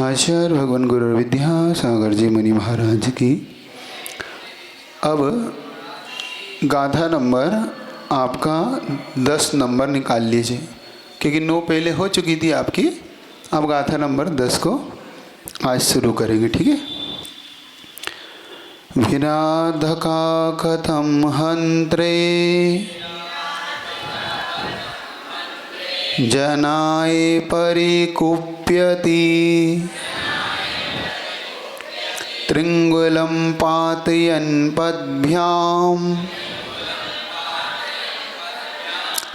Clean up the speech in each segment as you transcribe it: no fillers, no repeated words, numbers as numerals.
आचार्य भगवान गुरु विद्यासागर जी मुनि महाराज की। अब गाथा नंबर आपका 10 नंबर निकाल लीजिए, क्योंकि 9 पहले हो चुकी थी आपकी। अब गाथा नंबर 10 को आज शुरू करेंगे, ठीक है। विराधका कथम हंत्रे जनाय परिकुप्यति त्रिंगुलं पातयन् पद्भ्यां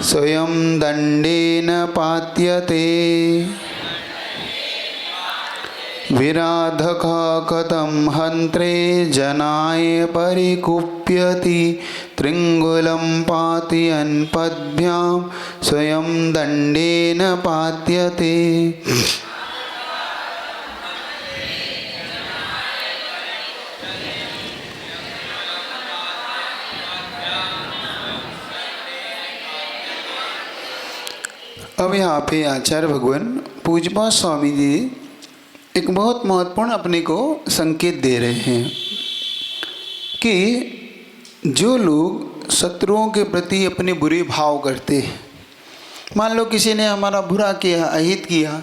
स्वयं दंडेन पात्यते। विराधका कथं हंत्रे जनाय परिकुप्यति त्रिंगुलं पातयन् पद्भ्यां स्वयं दंडेन पात्यते। अब यहाँ पे आचार्य भगवान पूज्यपाद स्वामी जी एक बहुत महत्वपूर्ण अपने को संकेत दे रहे हैं कि जो लोग शत्रुओं के प्रति अपने बुरे भाव करते हैं, मान लो किसी ने हमारा बुरा किया, अहित किया।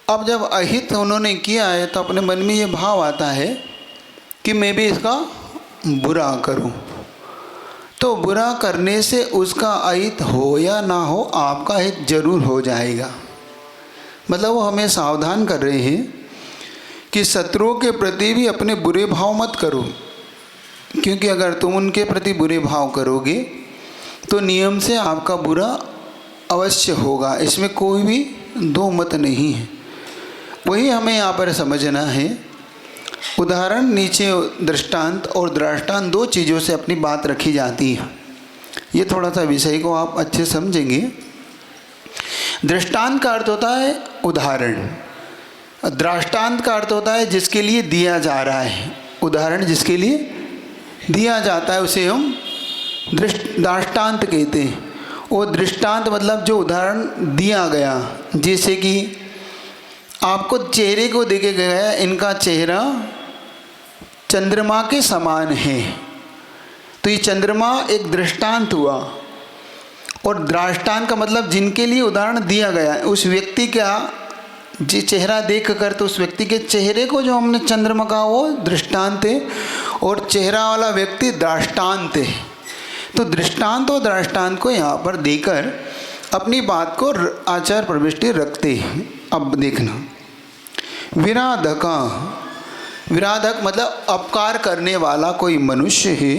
अब जब अहित उन्होंने किया है तो अपने मन में ये भाव आता है कि मैं भी इसका बुरा करूं। तो बुरा करने से उसका अहित हो या ना हो, आपका हित जरूर हो जाएगा। मतलब वो हमें सावधान कर रहे हैं कि शत्रुओं के प्रति भी अपने बुरे भाव मत करो, क्योंकि अगर तुम उनके प्रति बुरे भाव करोगे तो नियम से आपका बुरा अवश्य होगा, इसमें कोई भी दो मत नहीं है। वही हमें यहाँ पर समझना है। उदाहरण नीचे दृष्टांत और दृष्टांत दो चीज़ों से अपनी बात रखी जाती है। ये थोड़ा सा विषय को आप अच्छे समझेंगे। दृष्टांत का अर्थ होता है उदाहरण, दृष्टांत का अर्थ होता है जिसके लिए दिया जा रहा है। उदाहरण जिसके लिए दिया जाता है उसे हम दृष्टांत कहते हैं। वो दृष्टांत मतलब जो उदाहरण दिया गया, जैसे कि आपको चेहरे को देखे गया, इनका चेहरा चंद्रमा के समान है, तो ये चंद्रमा एक दृष्टांत हुआ। और दृष्टांत का मतलब जिनके लिए उदाहरण दिया गया है, उस व्यक्ति का जी चेहरा देख कर, तो उस व्यक्ति के चेहरे को जो हमने चंद्रमा कहा वो दृष्टांत है, और चेहरा वाला व्यक्ति दृष्टांत है। तो दृष्टांत और दृष्टांत को यहाँ पर देकर अपनी बात को आचार प्रविष्टि रखते हैं। अब देखना, विराधका, विराधक मतलब अपकार करने वाला कोई मनुष्य है,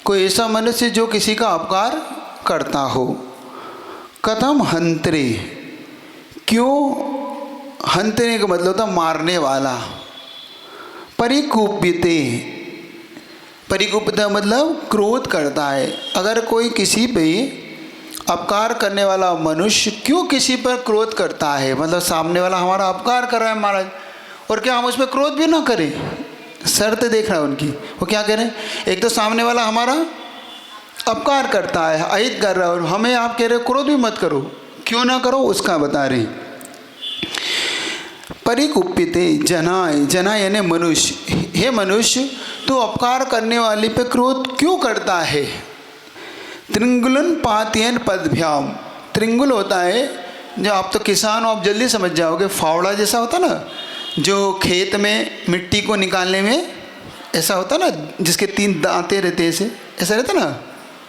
कोई ऐसा मनुष्य जो किसी का अपकार करता हो। कथम हंत्रे, क्यों? हंत्रे का मतलब होता मारने वाला। परिकुप्यते, परिकुप्यते मतलब क्रोध करता है। अगर कोई किसी पे अपकार करने वाला मनुष्य क्यों किसी पर क्रोध करता है, मतलब सामने वाला हमारा अपकार कर रहा है महाराज, और क्या हम उस पर क्रोध भी ना करें? शर्त देख रहा है उनकी, वो क्या करें? एक तो सामने वाला हमारा अपकार करता है, अहित कर रहा है, और हमें आप कह रहे हो क्रोध भी मत करो। क्यों ना करो उसका बता रहे। परिकुप्यते जनाय, जना यानी मनुष्य। हे मनुष्य, तो अपकार करने वाले पे क्रोध क्यों करता है? त्रिंगुलन पातयन पद्भ्याम, त्रिंगुल होता है, जो आप तो किसान हो, आप जल्दी समझ जाओगे, फावड़ा जैसा होता ना, जो खेत में मिट्टी को निकालने में ऐसा होता ना, जिसके 3 दांतें रहते ऐसे, ऐसा रहता ना,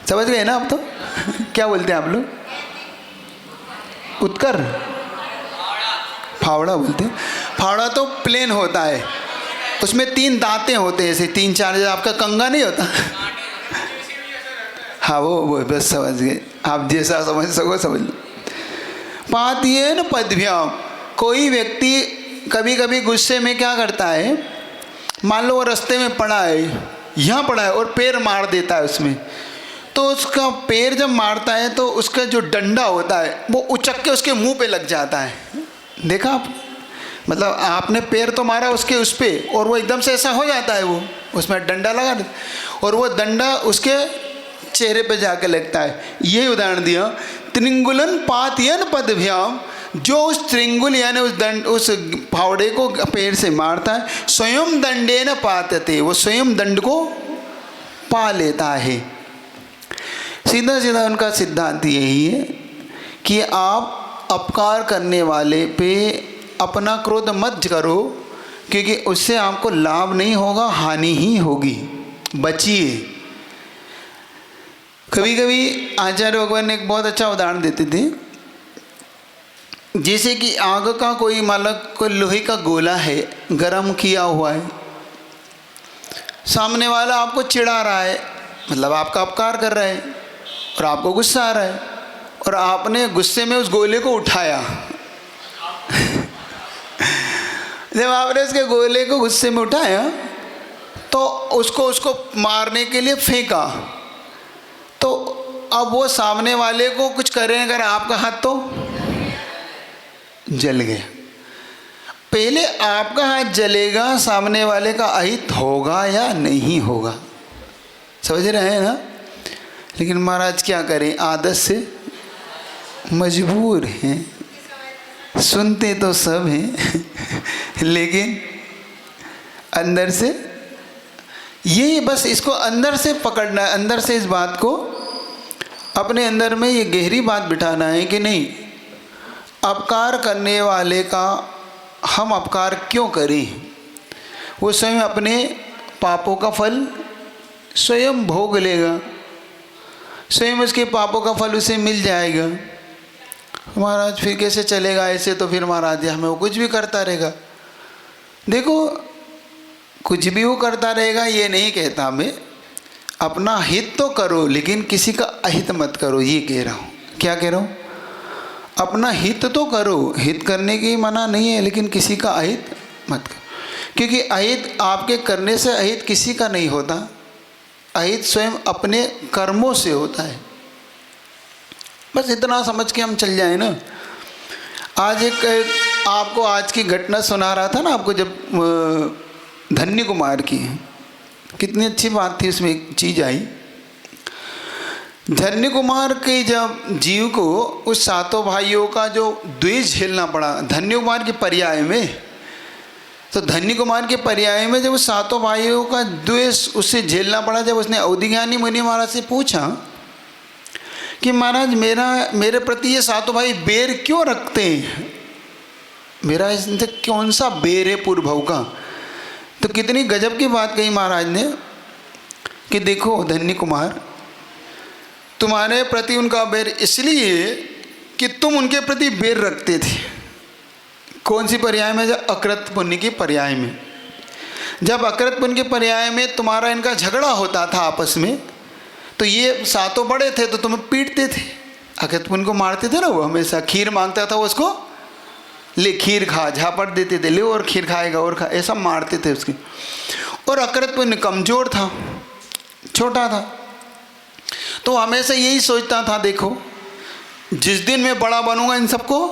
समझ गए ना आप तो? क्या बोलते हैं आप लोग? उत्कर, फावड़ा बोलते हैं। फावड़ा तो प्लेन होता है, उसमें 3 दांतें होते हैं ऐसे 3-4, जैसे आपका कंगा नहीं होता। हाँ वो बस समझ गए आप, जैसा समझ सको समझ लो। पातयन पद्भ्याम, कोई व्यक्ति कभी कभी गुस्से में क्या करता है, मान लो वो रास्ते में पड़ा है, यहाँ पड़ा है, और पैर मार देता है उसमें, तो उसका पैर जब मारता है तो उसका जो डंडा होता है वो उचक के उसके मुंह पे लग जाता है। देखा आप? मतलब आपने पैर तो मारा उसके उस पर, और वो एकदम से ऐसा हो जाता है, वो उसमें डंडा लगा, और वो डंडा उसके चेहरे पे जाके लगता है। ये उदाहरण दिया। त्रिंगुलन पातयन पद्भ्याम, जो उस त्रिंगुल यानी उस दंड उस फावड़े को पैर से मारता है, स्वयं दंडे न पातते, वो स्वयं दंड को पा लेता है। सीधा सीधा उनका सिद्धांत यही है कि आप अपकार करने वाले पे अपना क्रोध मत करो, क्योंकि उससे आपको लाभ नहीं होगा, हानि ही होगी। बचिए। कभी कभी आचार्य भगवान ने एक बहुत अच्छा उदाहरण देते थे, जैसे कि आग का कोई मालक कोई लोहे का गोला है, गरम किया हुआ है, सामने वाला आपको चिढ़ा रहा है, मतलब आपका अपकार कर रहा है और आपको गुस्सा आ रहा है, और आपने गुस्से में उस गोले को उठाया। जब आपने उसके गोले को गुस्से में उठाया तो उसको मारने के लिए फेंका, तो अब वो सामने वाले को कुछ करे अगर आपका हाथ तो जल गया। पहले आपका हाथ जलेगा, सामने वाले का अहित होगा या नहीं होगा, समझ रहे हैं ना। लेकिन महाराज क्या करें, आदत से मजबूर हैं, सुनते तो सब हैं लेकिन अंदर से ये बस इसको अंदर से पकड़ना है, अंदर से इस बात को अपने अंदर में ये गहरी बात बिठाना है कि नहीं, अपकार करने वाले का हम अपकार क्यों करें, वो स्वयं अपने पापों का फल स्वयं भोग लेगा, स्वयं उसके पापों का फल उसे मिल जाएगा। महाराज फिर कैसे चलेगा ऐसे, तो फिर महाराज हमें वो कुछ भी करता रहेगा। देखो कुछ भी वो करता रहेगा ये नहीं कहता मैं, अपना हित तो करो लेकिन किसी का अहित मत करो, ये कह रहा हूँ। क्या कह रहा हूँ, अपना हित तो करो, हित करने की मना नहीं है, लेकिन किसी का अहित मत करो, क्योंकि अहित आपके करने से अहित किसी का नहीं होता, अहित स्वयं अपने कर्मों से होता है। बस इतना समझ के हम चल जाए ना। आज एक आपको आज की घटना सुना रहा था ना आपको, जब धन्य कुमार की, कितनी अच्छी बात थी उसमें, एक चीज़ आई। धन्य कुमार के जब जीव को उस सातों भाइयों का जो द्वेष झेलना पड़ा धन्य कुमार के पर्याय में, तो धन्य कुमार के पर्याय में जब उस सातों भाइयों का द्वेष उससे झेलना पड़ा, जब उसने अवधिज्ञानी मुनि महाराज से पूछा कि महाराज मेरे प्रति ये सातों भाई बेर क्यों रखते हैं, मेरा इनसे कौन सा बेर है पूर्व भाव का, तो कितनी गजब की बात कही महाराज ने कि देखो धन्य कुमार, तुम्हारे प्रति उनका बैर इसलिए कि तुम उनके प्रति बैर रखते थे। कौन सी पर्याय में, जब अकृत पुण्य की पर्याय में, जब अकृत पुण्य के पर्याय में तुम्हारा इनका झगड़ा होता था आपस में, तो ये सातों बड़े थे तो तुम्हें पीटते थे, अकृत पुण्य को मारते थे ना, वो हमेशा खीर मांगता था, वो उसको ले खीर खा, झापट देते थे, ले और खीर खाएगा और खा, ऐसा मारते थे उसके। और अकृत पुण्य कमज़ोर था, छोटा था, तो हमेशा यही सोचता था देखो जिस दिन मैं बड़ा बनूंगा इन सबको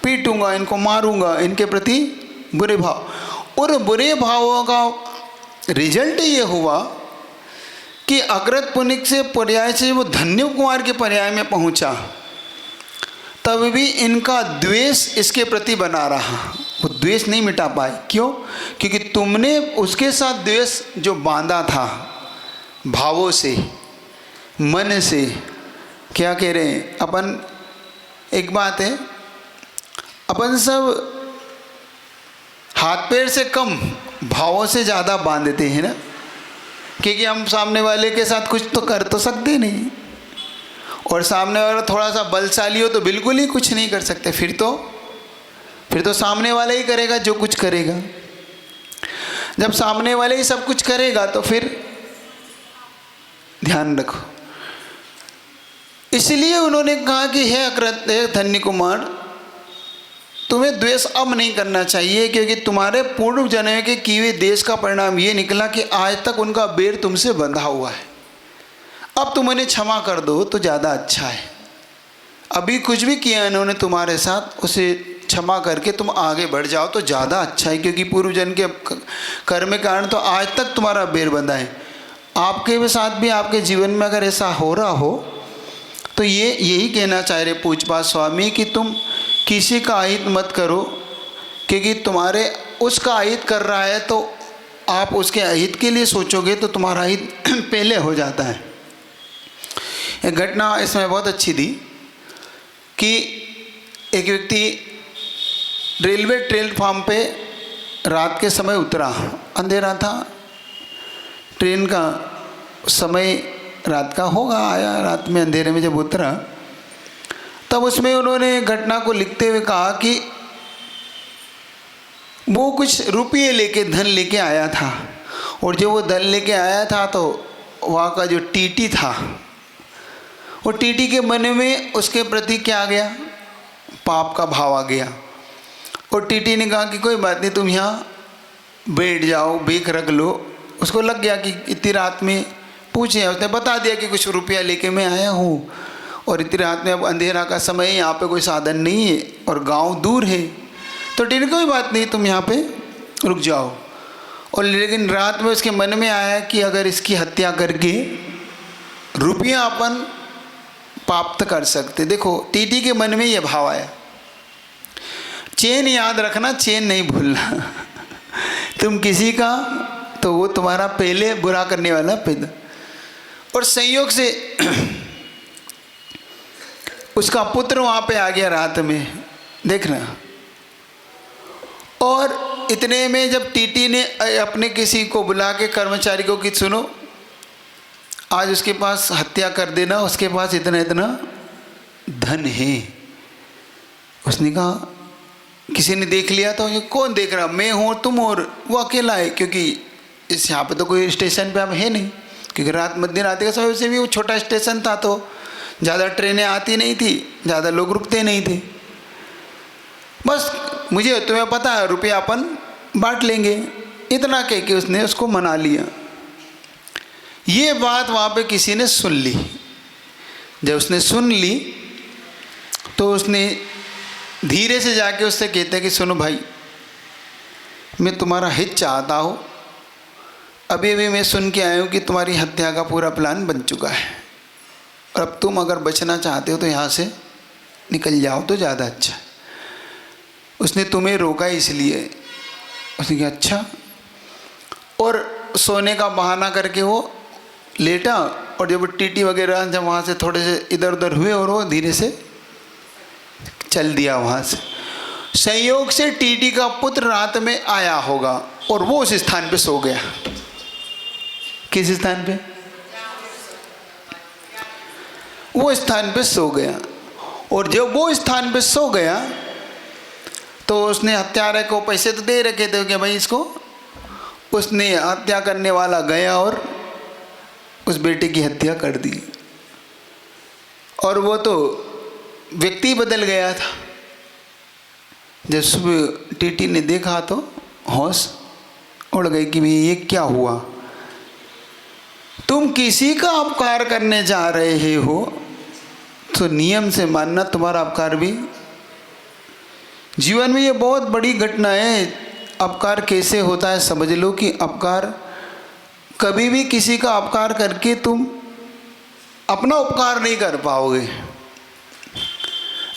पीटूंगा, इनको मारूंगा, इनके प्रति बुरे भाव, और बुरे भावों का रिजल्ट ये हुआ कि अकृत पुण्य से पर्याय से वो धन्य कुमार के पर्याय में पहुंचा, तब भी इनका द्वेष इसके प्रति बना रहा, वो द्वेष नहीं मिटा पाए। क्यों? क्योंकि तुमने उसके साथ द्वेष जो बांधा था भावों से, मन से, क्या कह रहे हैं अपन, एक बात है अपन सब हाथ पैर से कम भावों से ज़्यादा बांधते हैं ना, क्योंकि हम सामने वाले के साथ कुछ तो कर तो सकते नहीं, और सामने वाला थोड़ा सा बलशाली हो तो बिल्कुल ही कुछ नहीं कर सकते, फिर तो सामने वाला ही करेगा जो कुछ करेगा। जब सामने वाले ही सब कुछ करेगा तो फिर ध्यान रखो। इसलिए उन्होंने कहा कि हे अकृत धन्य कुमार, तुम्हें द्वेष अब नहीं करना चाहिए, क्योंकि तुम्हारे पूर्व जन्म के किए देश का परिणाम ये निकला कि आज तक उनका बैर तुमसे बंधा हुआ है। अब तुम उन्हें क्षमा कर दो तो ज़्यादा अच्छा है। अभी कुछ भी किया इन्होंने तुम्हारे साथ, उसे क्षमा करके तुम आगे बढ़ जाओ तो ज़्यादा अच्छा है, क्योंकि पूर्व जन्म के कर्म के कारण तो आज तक तुम्हारा बैर बंधा है। आपके साथ भी आपके जीवन में अगर ऐसा हो रहा हो तो यही कहना चाह रहे पूज्यपाद स्वामी कि तुम किसी का अहित मत करो, क्योंकि तुम्हारे उसका अहित कर रहा है तो आप उसके अहित के लिए सोचोगे तो तुम्हारा अहित पहले हो जाता है। एक घटना इसमें बहुत अच्छी थी कि एक व्यक्ति रेलवे प्लेटफॉर्म पे रात के समय उतरा, अंधेरा था, ट्रेन का समय रात का होगा, आया रात में अंधेरे में जब उतरा, तब उसमें उन्होंने घटना को लिखते हुए कहा कि वो कुछ रुपये लेके, धन लेके आया था, और जब वो धन लेके आया था तो वहाँ का जो टीटी था, वो टीटी के मन में उसके प्रति क्या आ गया, पाप का भाव आ गया। और टीटी ने कहा कि कोई बात नहीं, तुम यहाँ बैठ जाओ, भीख रख लो। उसको लग गया कि इतनी रात में पूछे, उसने बता दिया कि कुछ रुपया लेके मैं आया हूँ, और इतनी रात में अब अंधेरा का समय, यहाँ पे कोई साधन नहीं है और गांव दूर है। तो टीटी ने कोई बात नहीं, तुम यहाँ पे रुक जाओ। और लेकिन रात में उसके मन में आया कि अगर इसकी हत्या करके रुपया अपन प्राप्त कर सकते। देखो टीटी के मन में ये भाव आया। चेन याद रखना, चेन नहीं भूलना। तुम किसी का तो वो तुम्हारा पहले बुरा करने वाला पैदा। और संयोग से उसका पुत्र वहाँ पे आ गया रात में, देखना। और इतने में जब टीटी ने अपने किसी को बुला के कर्मचारी को कि सुनो, आज उसके पास हत्या कर देना, उसके पास इतना इतना धन है। उसने कहा, किसी ने देख लिया तो ये कौन देख रहा, मैं हूँ तुम और वो अकेला है, क्योंकि इस यहाँ पे तो कोई स्टेशन पे अब है नहीं, क्योंकि रात मध्यरात का समय से भी वो छोटा स्टेशन था, तो ज़्यादा ट्रेनें आती नहीं थी, ज़्यादा लोग रुकते नहीं थे। बस मुझे तुम्हें पता है, रुपया अपन बांट लेंगे, इतना कह के उसने उसको मना लिया। ये बात वहाँ पे किसी ने सुन ली। जब उसने सुन ली तो उसने धीरे से जाके उससे कहते कि सुनो भाई, मैं तुम्हारा हित चाहता हूँ, अभी अभी मैं सुन के आया हूँ कि तुम्हारी हत्या का पूरा प्लान बन चुका है, और अब तुम अगर बचना चाहते हो तो यहाँ से निकल जाओ तो ज़्यादा अच्छा है। उसने तुम्हें रोका इसलिए। उसने कहा अच्छा, और सोने का बहाना करके वो लेटा, और जब टीटी वगैरह जब वहाँ से थोड़े से इधर उधर हुए और वो धीरे से चल दिया वहाँ से। संयोग से टीटी का पुत्र रात में आया होगा और वो उस स्थान पे सो गया। किस स्थान पे? वो स्थान पे सो गया। और जब वो स्थान पे सो गया तो उसने हत्यारे को पैसे तो दे रखे थे कि भाई इसको, उसने हत्या करने वाला गया और उस बेटे की हत्या कर दी। और वो तो व्यक्ति बदल गया था। जब सुबह टीटी ने देखा तो होश उड़ गई कि भाई ये क्या हुआ। तुम किसी का अपकार करने जा रहे हो तो नियम से मानना, तुम्हारा अपकार भी जीवन में ये बहुत बड़ी घटना है। अपकार कैसे होता है समझ लो कि अपकार, कभी भी किसी का अपकार करके तुम अपना उपकार नहीं कर पाओगे।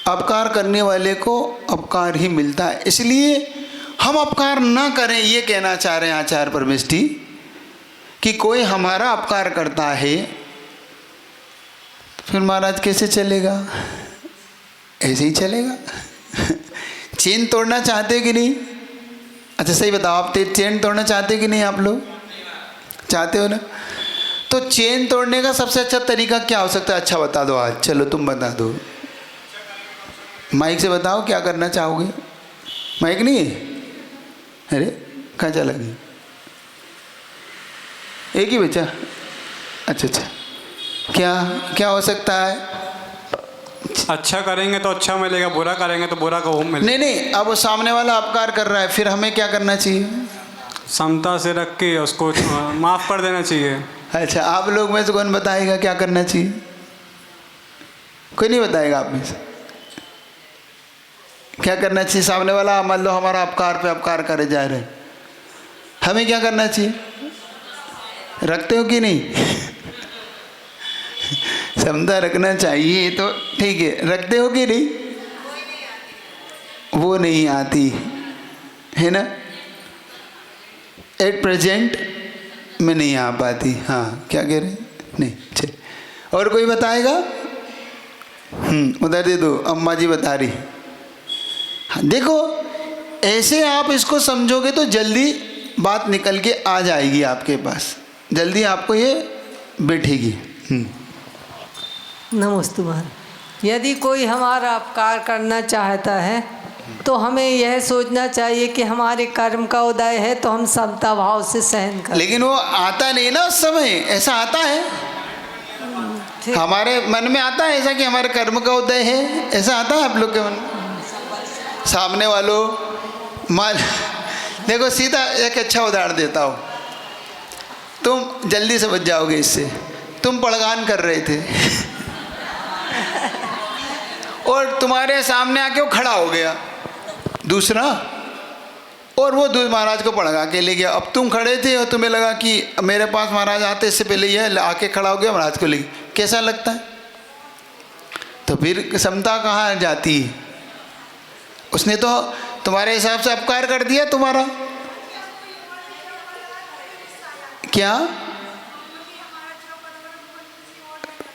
अपकार करने वाले को अपकार ही मिलता है। इसलिए हम अपकार ना करें, ये कहना चाह रहे हैं आचार्य परमेष्ठी कि कोई हमारा अपकार करता है फिर महाराज कैसे चलेगा? ऐसे ही चलेगा। चेन तोड़ना चाहते हो कि नहीं? अच्छा सही बताओ, आप चेन तोड़ना चाहते हो कि नहीं? आप लोग चाहते हो ना? तो चेन तोड़ने का सबसे अच्छा तरीका क्या हो सकता है? अच्छा बता दो आज, चलो तुम बता दो, माइक से बताओ क्या करना चाहोगे। माइक नहीं है? अरे कहाँ चला गया? एक ही बच्चा? अच्छा अच्छा, क्या क्या हो सकता है? अच्छा करेंगे तो अच्छा मिलेगा, बुरा करेंगे तो बुरा का मिलेगा। नहीं नहीं, अब वो सामने वाला अपकार कर रहा है, फिर हमें क्या करना चाहिए? समता से रख के उसको माफ़ कर देना चाहिए। अच्छा, आप लोग में से कौन बताएगा क्या करना चाहिए? कोई नहीं बताएगा आप में से? क्या करना चाहिए? सामने वाला मान लो हमारा अपकार पे अपकार करे जा रहे, हमें क्या करना चाहिए? रखते हो कि नहीं? समझा रखना चाहिए तो ठीक है, रखते हो कि नहीं? वो नहीं आती है ना, एट प्रेजेंट में नहीं आ पाती। हाँ, क्या कह रहे हैं? नहीं, चल। और कोई बताएगा? उधर दे दो, अम्मा जी बता रही। हाँ, देखो ऐसे आप इसको समझोगे तो जल्दी बात निकल के आ जाएगी आपके पास, जल्दी आपको ये बैठेगी। नमस्ते महाराज। यदि कोई हमारा अपकार करना चाहता है तो हमें यह सोचना चाहिए कि हमारे कर्म का उदय है तो हम समता भाव से सहन करें। लेकिन वो आता नहीं ना उस समय, ऐसा आता है हमारे मन में आता है ऐसा कि हमारे कर्म का उदय है, ऐसा आता है आप लोग के मन में? सामने वालों मान देखो, सीधा एक अच्छा उदाहरण देता हूँ, तुम जल्दी समझ जाओगे इससे। तुम पड़गान कर रहे थे और तुम्हारे सामने आके वो खड़ा हो गया दूसरा, और वो महाराज को पड़गा के ले गया। अब तुम खड़े थे और तुम्हें लगा कि मेरे पास महाराज आते इससे पहले यह आके खड़ा हो गया, महाराज को ले गया। कैसा लगता है? तो फिर समता कहाँ जाती है? उसने तो तुम्हारे हिसाब से अपकार कर दिया तुम्हारा। क्या?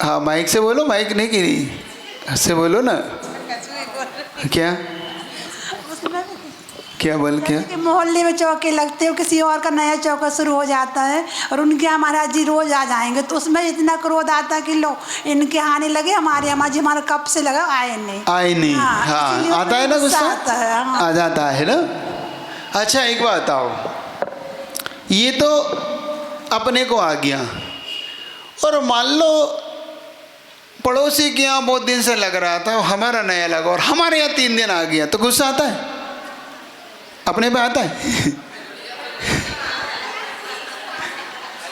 हाँ, माइक से बोलो, माइक नहीं गिरी से बोलो ना। क्या क्या बोल? क्या कि मोहल्ले में चौके लगते हो, किसी और का नया चौका शुरू हो जाता है और उनके यहाँ महाराज जी रोज आ जाएंगे, तो उसमें इतना क्रोध आता है कि लो इनके आने लगे, हमारे यहाँ जी हमारा कब से लगा आए नहीं। हाँ, आता है ना, गुस्सा आता है। हाँ। आ जाता है ना। अच्छा, एक बात बताओ, ये तो अपने को आ गया, और मान लो पड़ोसी के यहाँ बहुत दिन से लग रहा था, हमारा नया लगा और हमारे यहाँ 3 दिन आ गया, तो गुस्सा आता है? अपने पे आता है?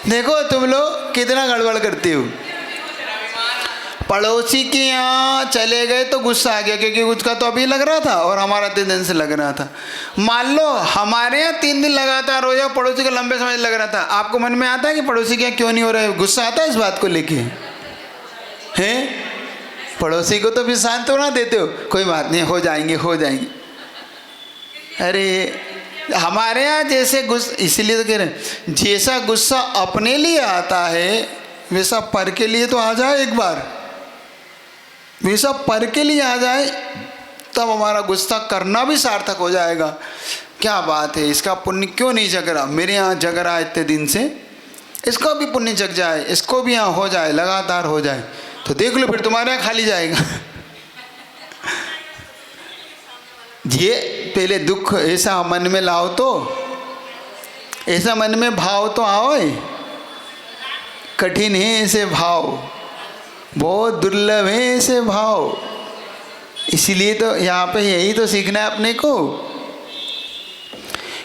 देखो तुम लोग कितना गड़बड़ करते हो। पड़ोसी के यहाँ चले गए तो गुस्सा आ गया, क्योंकि उसका तो अभी लग रहा था और हमारा 3 दिन से लग रहा था। मान लो हमारे यहाँ 3 दिन लगातार हो जाए, पड़ोसी का लंबे समय लग रहा था, आपको मन में आता है कि पड़ोसी के यहाँ क्यों नहीं हो रहा है? गुस्सा आता है इस बात को लेके? हैं? पड़ोसी को तो फिर सांत्वना देते हो, कोई बात नहीं, हो जाएंगे हो जाएंगे। अरे हमारे यहाँ जैसे गुस्सा, इसीलिए तो कह रहे हैं, जैसा गुस्सा अपने लिए आता है वैसा पर के लिए तो आ जाए एक बार, वैसा पर के लिए आ जाए, तब हमारा गुस्सा करना भी सार्थक हो जाएगा। क्या बात है, इसका पुण्य क्यों नहीं जग रहा? मेरे यहाँ जग रहा है इतने दिन से, इसका भी पुण्य जग जाए, इसको भी यहाँ हो जाए, लगातार हो जाए, तो देख लो फिर तुम्हारे यहाँ खाली जाएगा। ये पहले दुख ऐसा मन में लाओ, तो ऐसा मन में भाव तो आओ। कठिन है ऐसे भाव, बहुत दुर्लभ है ऐसे भाव। इसलिए तो यहाँ पे यही तो सीखना है अपने को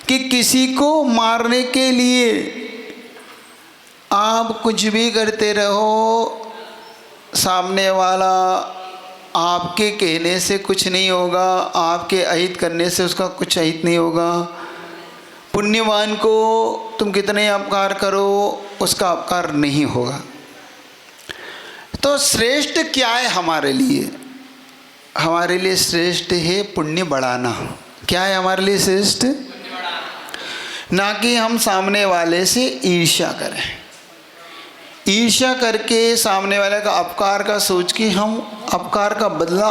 कि किसी को मारने के लिए आप कुछ भी करते रहो, सामने वाला आपके कहने से कुछ नहीं होगा, आपके अहित करने से उसका कुछ अहित नहीं होगा। पुण्यवान को तुम कितने अपकार करो, उसका अपकार नहीं होगा। तो श्रेष्ठ क्या है हमारे लिए? हमारे लिए श्रेष्ठ है पुण्य बढ़ाना। क्या है हमारे लिए श्रेष्ठ? ना कि हम सामने वाले से ईर्ष्या करें, ईर्ष्या करके सामने वाले का अपकार का सोच के हम अपकार का बदला।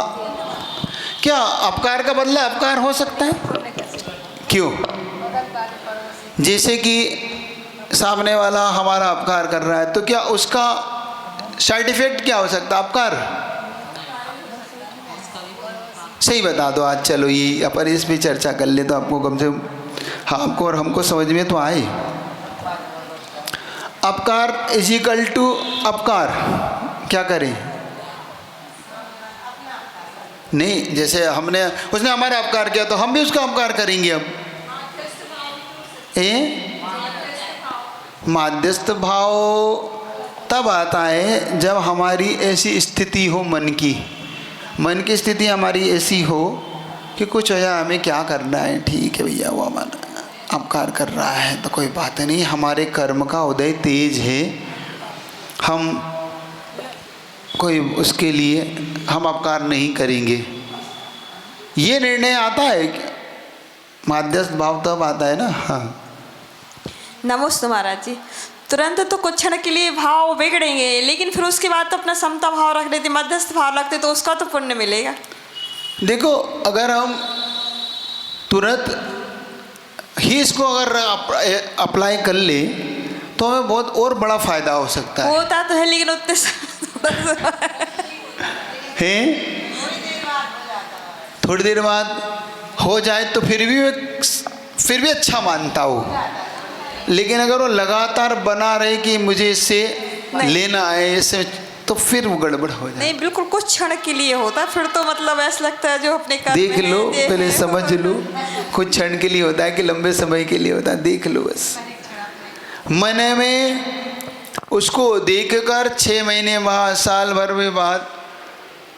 क्या अपकार का बदला अपकार हो सकता है? क्यों? जैसे कि सामने वाला हमारा अपकार कर रहा है, तो क्या उसका साइड इफेक्ट क्या हो सकता है? अपकार। सही बता दो आज, चलो ये अपन इस पे चर्चा कर ले तो आपको कम से कम, हाँ, आपको और हमको समझ में तो आए। अपकार इज इक्वल टू अपकार, क्या करें? नहीं, जैसे हमने, उसने हमारा अपकार किया तो हम भी उसका अपकार करेंगे। अब माध्यस्थ भाव तब आता है जब हमारी ऐसी स्थिति हो, मन की स्थिति हमारी ऐसी हो कि कुछ हो जाए, हमें क्या करना है, ठीक है भैया वो हमारा अपकार कर रहा है तो कोई बात नहीं, हमारे कर्म का उदय तेज है, हम कोई उसके लिए हम अपकार नहीं करेंगे। ये निर्णय आता है क्या? माध्यस्थ भाव तब आता है ना। हाँ नमस्ते महाराज जी। तुरंत तो कुछ क्षण के लिए भाव बिगड़ेंगे, लेकिन फिर उसके बाद तो अपना समता भाव रख लेते, मध्यस्थ भाव रखते, तो उसका तो पुण्य मिलेगा। देखो, अगर हम तुरंत ही इसको अगर अप्लाई कर ले तो हमें बहुत और बड़ा फायदा हो सकता है। होता तो है, लेकिन उतने हैं थोड़ी देर बाद हो जाए तो फिर भी अच्छा मानता हूँ। लेकिन अगर वो लगातार बना रहे कि मुझे इससे लेना है, इससे, तो फिर वो गड़बड़ हो जाए। नहीं, बिल्कुल कुछ क्षण के लिए होता है, फिर तो मतलब ऐसा लगता है जो अपने कर्म देख में लो, है, पहले समझ लो कुछ क्षण के लिए होता है कि लंबे समय के लिए होता है। देख लो बस, मन में उसको देखकर 6 महीने बाद, साल भर में बाद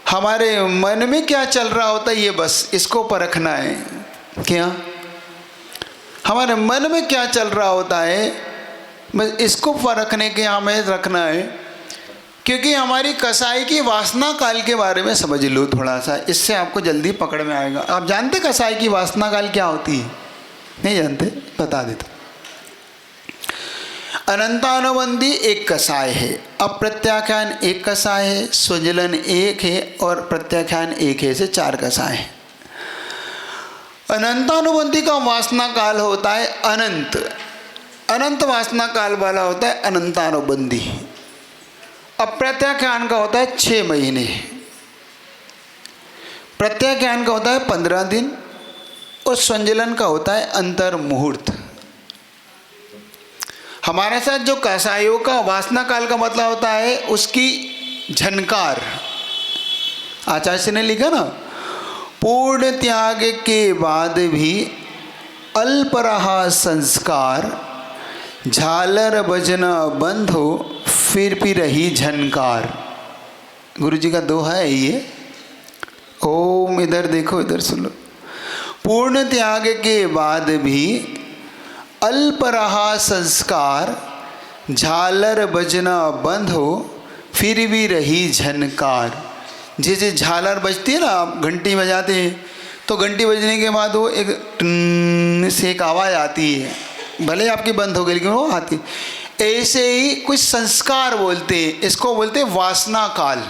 हमारे मन में क्या चल रहा होता है, ये बस इसको परखना है। क्या हमारे मन में क्या चल रहा होता है, बस इसको परखने के हमें रखना है। क्योंकि हमारी कसाई की वासना काल के बारे में समझ लो थोड़ा सा, इससे आपको जल्दी पकड़ में आएगा। आप जानते कसाई की वासना काल क्या होती है? नहीं जानते? बता देता। अनंतानुबंधी एक कसाय है, अप्रत्याख्यान एक कसाय है, स्वजलन एक है और प्रत्याख्यान एक है, से 4 कसाय है। अनंतानुबंधी का वासना काल होता है अनंत, अनंत वासना काल वाला होता है अनंतानुबंधी। अप्रत्याख्यान का होता है 6 महीने, प्रत्याख्यान का होता है 15 दिन और स्वंजलन का होता है अंतर मुहूर्त। हमारे साथ जो कसाइयों का वासना काल का मतलब होता है उसकी झनकार। आचार्य ने लिखा ना, पूर्ण त्याग के बाद भी अल्प रहा संस्कार, झालर बजना बंद हो फिर भी रही झनकार। गुरु जी का दोहा है ये। ओम, इधर देखो, इधर सुनो। पूर्ण त्याग के बाद भी अल्प रहा संस्कार, झालर बजना बंद हो फिर भी रही झनकार। जैसे झालर बजती है ना, आप घंटी बजाते हैं तो घंटी बजने के बाद वो एक टन से एक आवाज़ आती है, भले आपकी बंद हो गई लेकिन वो आती। ऐसे ही कुछ संस्कार बोलते हैं, इसको बोलते हैं वासना काल।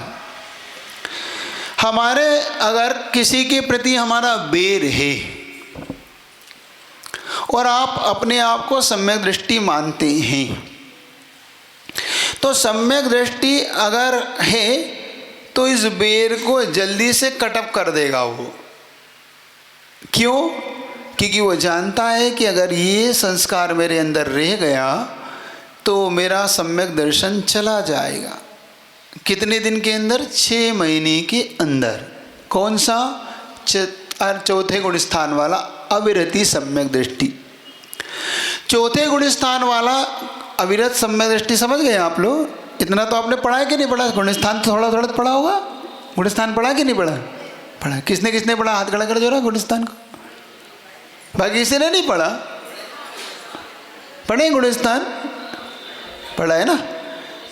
हमारे अगर किसी के प्रति हमारा बैर है और आप अपने आप को सम्यक दृष्टि मानते हैं, तो सम्यक दृष्टि अगर है तो इस बैर को जल्दी से कटअप कर देगा वो। क्यों? क्योंकि वो जानता है कि अगर ये संस्कार मेरे अंदर रह गया तो मेरा सम्यक दर्शन चला जाएगा। कितने दिन के अंदर? 6 महीने के अंदर। कौन सा? 4थे गुण स्थान वाला अविरति सम्यक दृष्टि। 4थे गुण स्थान वाला अविरत सम्यक दृष्टि समझ गए आप लोग? इतना तो आपने पढ़ा है कि नहीं पढ़ा? गुण स्थान तो थोड़ा थोड़ा पढ़ा होगा। गुण स्थान पढ़ा कि नहीं पढ़ा? पढ़ा। किसने किसने पढ़ा? हाथ खड़ा कर जरा गुण स्थान को। बाकी किसी ने नहीं पढ़ा? पढ़े गुण स्थान? पढ़ा है ना?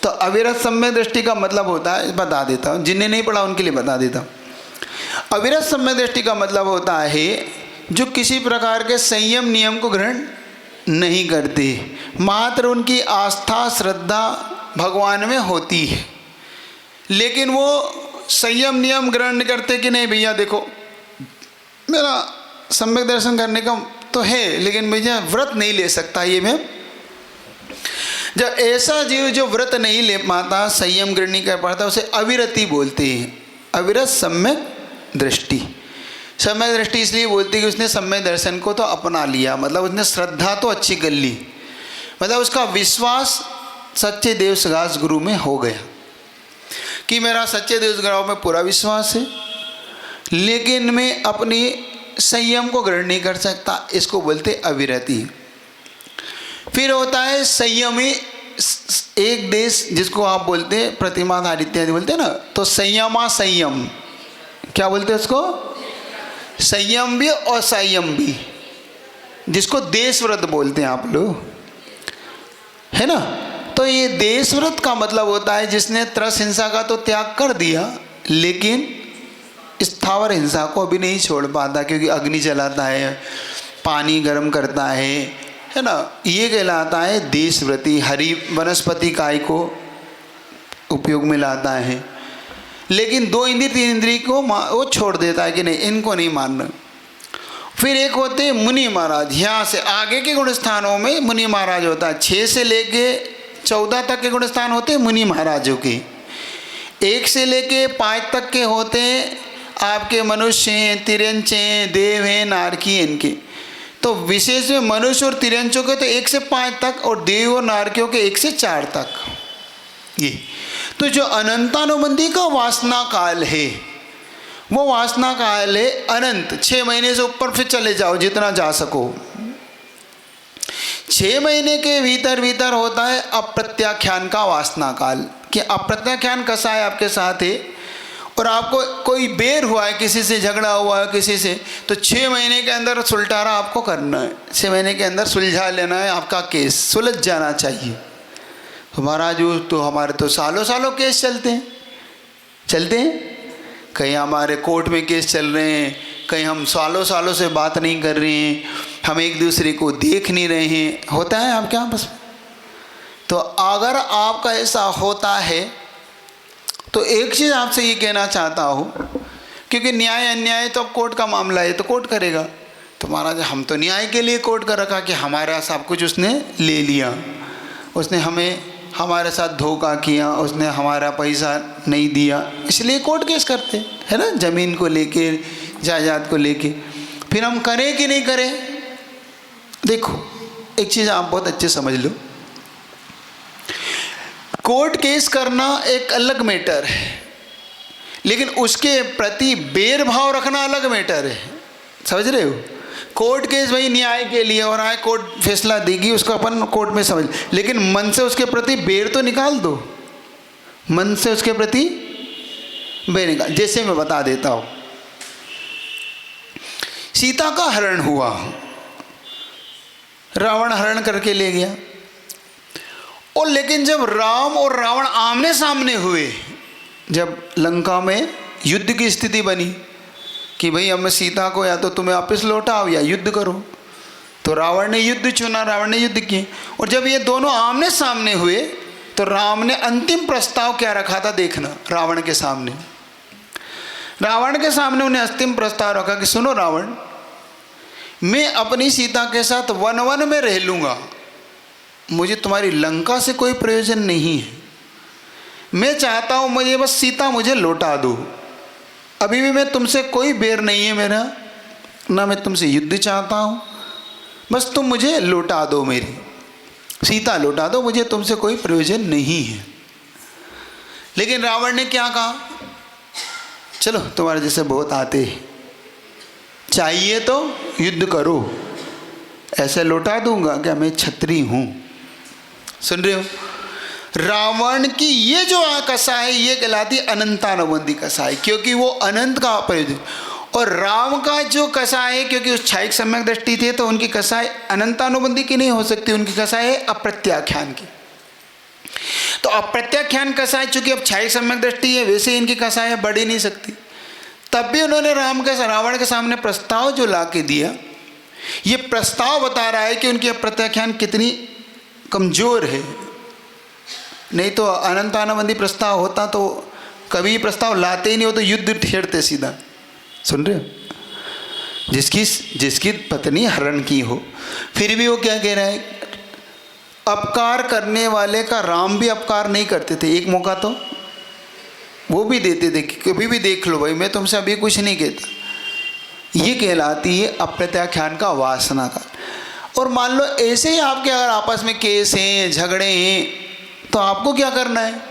तो अविरत सम्यक दृष्टि का मतलब होता है, बता देता हूँ, जिन्हें नहीं पढ़ा उनके लिए बता देता हूँ। अविरत सम्यक दृष्टि का मतलब होता है जो किसी प्रकार के संयम नियम को ग्रहण नहीं करते, मात्र उनकी आस्था श्रद्धा भगवान में होती है, लेकिन वो संयम नियम ग्रहण नहीं करते कि नहीं भैया देखो मेरा सम्यक दर्शन करने का तो है लेकिन भैया व्रत नहीं ले सकता ये मैं। जब ऐसा जीव जो व्रत नहीं ले पाता, संयम ग्रहण नहीं कर पाता, उसे अविरति बोलते हैं। अविरत सम्यक दृष्टि। सम्यक दृष्टि इसलिए बोलती है कि उसने सम्यक दर्शन को तो अपना लिया, मतलब उसने श्रद्धा तो अच्छी कर ली, मतलब उसका विश्वास सच्चे देव सगास गुरु में हो गया कि मेरा सच्चे देव गुरु में पूरा विश्वास है, लेकिन मैं अपनी संयम को ग्रहण नहीं कर सकता। इसको बोलते अविरति। फिर होता है संयमी एक देश, जिसको आप बोलते हैं प्रतिमाधार इत्यादि बोलते हैं ना, तो संयमा संयम क्या बोलते हैं उसको? संयम भी और संयम भी, जिसको देश व्रत बोलते हैं आप लोग, है ना। तो ये देश व्रत का मतलब होता है जिसने त्रस हिंसा का तो त्याग कर दिया, लेकिन स्थावर हिंसा को अभी नहीं छोड़ पाता, क्योंकि अग्नि जलाता है, पानी गर्म करता है ना। ये कहलाता है देशव्रती, हरी वनस्पति काय को उपयोग में लाता है। लेकिन 2 इंद्रिय 3 इंद्रिय को वो छोड़ देता है कि नहीं, इनको नहीं मानना। फिर एक होते हैं मुनि महाराज। यहाँ से आगे के गुण स्थानों में मुनि महाराज होता है। 6 से लेके 14 तक के गुण स्थान होते हैं मुनि महाराजों के। 1 से लेके 5 तक के होते हैं आपके मनुष्य हैं, तिर्यंच हैं, देव हैं, नारकी हैं इनके। तो विशेष में मनुष्य और तिर्यंचों के तो 1 से 5 तक, और देव और नारकियों के 1 से 4 तक। ये तो जो अनंतानुबंधी का वासना काल है, वो वासना काल है अनंत। 6 महीने से ऊपर फिर चले जाओ जितना जा सको। 6 महीने के भीतर भीतर होता है अप्रत्याख्यान का वासना काल, कि अप्रत्याख्यान कैसा है आपके साथ है, और आपको कोई बेर हुआ है, किसी से झगड़ा हुआ है किसी से, तो 6 महीने के अंदर सुलटारा आपको करना है। 6 महीने के अंदर सुलझा लेना है, आपका केस सुलझ जाना चाहिए। हमारा जो तो हमारे तो सालों सालों केस चलते हैं। कहीं हमारे कोर्ट में केस चल रहे हैं, कहीं हम सालों सालों से बात नहीं कर रहे हैं, हम एक दूसरे को देख नहीं रहे हैं, होता है आपके आपस में। तो अगर आपका ऐसा होता है तो एक चीज़ आपसे ये कहना चाहता हूँ, क्योंकि न्याय अन्याय तो अब कोर्ट का मामला है, तो कोर्ट करेगा। तो महाराज हम तो न्याय के लिए कोर्ट कर रखा कि हमारा सब कुछ उसने ले लिया, उसने हमारे साथ धोखा किया, उसने हमारा पैसा नहीं दिया, इसलिए कोर्ट केस करते है ना, ज़मीन को लेके, जायदाद को लेके। फिर हम करें कि नहीं करें? देखो एक चीज़ आप बहुत अच्छे समझ लो, कोर्ट केस करना एक अलग मैटर है, लेकिन उसके प्रति बेर भाव रखना अलग मैटर है। समझ रहे हो? कोर्ट केस भाई न्याय के लिए हो रहा है, कोर्ट फैसला देगी, उसको अपन कोर्ट में समझ, लेकिन मन से उसके प्रति बेर तो निकाल दो, मन से उसके प्रति बेर निकाल। जैसे मैं बता देता हूँ, सीता का हरण हुआ, रावण हरण करके ले गया, और लेकिन जब राम और रावण आमने सामने हुए, जब लंका में युद्ध की स्थिति बनी कि भाई अब मैं सीता को या तो तुम्हें वापस लौटाओ या युद्ध करो, तो रावण ने युद्ध चुना, रावण ने युद्ध किए। और जब ये दोनों आमने सामने हुए तो राम ने अंतिम प्रस्ताव क्या रखा था देखना, रावण के सामने उन्हें अंतिम प्रस्ताव रखा कि सुनो रावण, मैं अपनी सीता के साथ वन वन में रह लूँगा, मुझे तुम्हारी लंका से कोई प्रयोजन नहीं है, मैं चाहता हूँ मुझे बस सीता मुझे लौटा दो, अभी भी मैं तुमसे कोई बैर नहीं है मेरा, ना मैं तुमसे युद्ध चाहता हूँ, बस तुम मुझे लौटा दो, मेरी सीता लौटा दो, मुझे तुमसे कोई प्रयोजन नहीं है। लेकिन रावण ने क्या कहा, चलो तुम्हारे जैसे बहुत आते हैं, चाहिए तो युद्ध करो, ऐसे लौटा दूंगा क्या, मैं क्षत्रिय हूँ। सुन रहे हो? रावण की ये जो कसा है ये कहलाती अनंतानुबंधी कसा है, क्योंकि वो अनंत का प्रयोजन। और राम का जो कसा है, क्योंकि उस क्षायिक सम्यक दृष्टि थे, तो उनकी कसा है अनंतानुबंधी की नहीं हो सकती, उनकी कसा है अप्रत्याख्यान की। तो अप्रत्याख्यान कसा है, चूंकि अब क्षायिक सम्यक दृष्टि है, वैसे इनकी कसा है बढ़ ही नहीं सकती। तब भी उन्होंने रावण के सामने प्रस्ताव जो ला के दिया, ये प्रस्ताव बता रहा है कि उनकी अप्रत्याख्यान कितनी कमज़ोर है। नहीं तो अनंतानुबंधी प्रस्ताव होता तो कभी प्रस्ताव लाते ही नहीं हो, तो युद्ध छेड़ते सीधा। सुन रहे हो? जिसकी पत्नी हरण की हो, फिर भी वो क्या कह रहा है, अपकार करने वाले का राम भी अपकार नहीं करते थे, एक मौका तो वो भी देते थे, कभी भी देख लो भाई, मैं तुमसे अभी कुछ नहीं कहता। ये कहलाती है अप्रत्याख्यान का वासना का। और मान लो ऐसे ही आपके अगर आपस में केस हैं, झगड़े हैं, तो आपको क्या करना है,